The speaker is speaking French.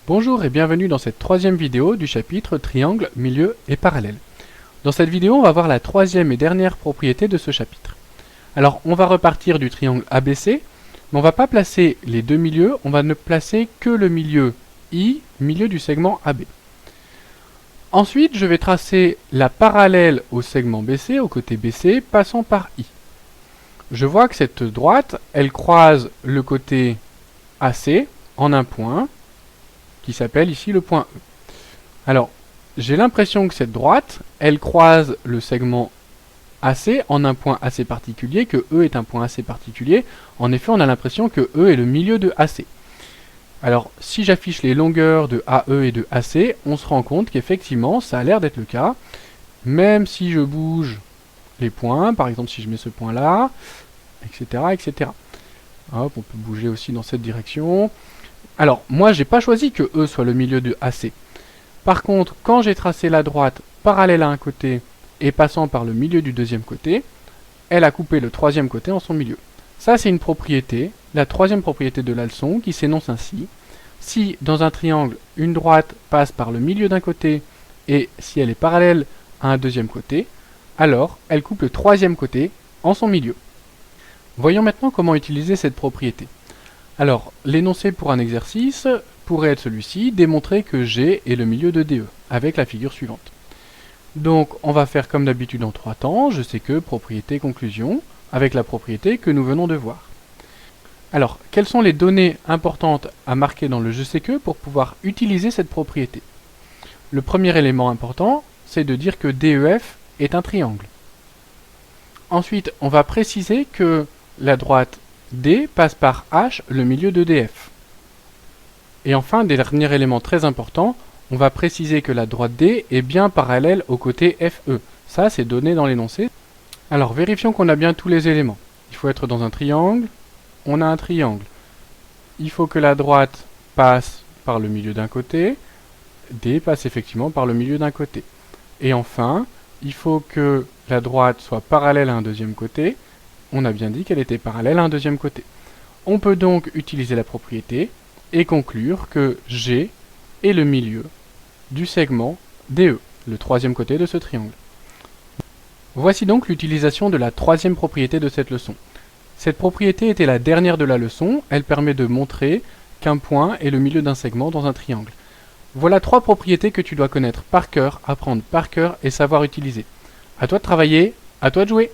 Bonjour et bienvenue dans cette troisième vidéo du chapitre Triangle, milieu et parallèle. Dans cette vidéo, on va voir la troisième et dernière propriété de ce chapitre. Alors, on va repartir du triangle ABC, mais on ne va pas placer les deux milieux, on va ne placer que le milieu I, milieu du segment AB. Ensuite, je vais tracer la parallèle au segment BC, au côté BC, passant par I. Je vois que cette droite, elle croise le côté AC en un point, qui s'appelle ici le point E. Alors, j'ai l'impression que cette droite, elle croise le segment AC en un point assez particulier, que E est un point assez particulier. En effet, on a l'impression que E est le milieu de AC. Alors, si j'affiche les longueurs de AE et de AC, on se rend compte qu'effectivement, ça a l'air d'être le cas. Même si je bouge les points, par exemple si je mets ce point là, etc., etc. Hop, on peut bouger aussi dans cette direction. Alors, moi, j'ai pas choisi que E soit le milieu de AC. Par contre, quand j'ai tracé la droite parallèle à un côté et passant par le milieu du deuxième côté, elle a coupé le troisième côté en son milieu. Ça, c'est une propriété, la troisième propriété de la leçon, qui s'énonce ainsi. Si, dans un triangle, une droite passe par le milieu d'un côté et si elle est parallèle à un deuxième côté, alors elle coupe le troisième côté en son milieu. Voyons maintenant comment utiliser cette propriété. Alors, l'énoncé pour un exercice pourrait être celui-ci, démontrer que G est le milieu de DE, avec la figure suivante. Donc, on va faire comme d'habitude en trois temps, je sais que, propriété, conclusion, avec la propriété que nous venons de voir. Alors, quelles sont les données importantes à marquer dans le je sais que pour pouvoir utiliser cette propriété? Le premier élément important, c'est de dire que DEF est un triangle. Ensuite, on va préciser que la droite D passe par H, le milieu de DF. Et enfin, dernier élément très important, on va préciser que la droite D est bien parallèle au côté FE. Ça, c'est donné dans l'énoncé. Alors, vérifions qu'on a bien tous les éléments. Il faut être dans un triangle. On a un triangle. Il faut que la droite passe par le milieu d'un côté. D passe effectivement par le milieu d'un côté. Et enfin, il faut que la droite soit parallèle à un deuxième côté. On a bien dit qu'elle était parallèle à un deuxième côté. On peut donc utiliser la propriété et conclure que G est le milieu du segment DE, le troisième côté de ce triangle. Voici donc l'utilisation de la troisième propriété de cette leçon. Cette propriété était la dernière de la leçon, elle permet de montrer qu'un point est le milieu d'un segment dans un triangle. Voilà trois propriétés que tu dois connaître par cœur, apprendre par cœur et savoir utiliser. À toi de travailler, à toi de jouer!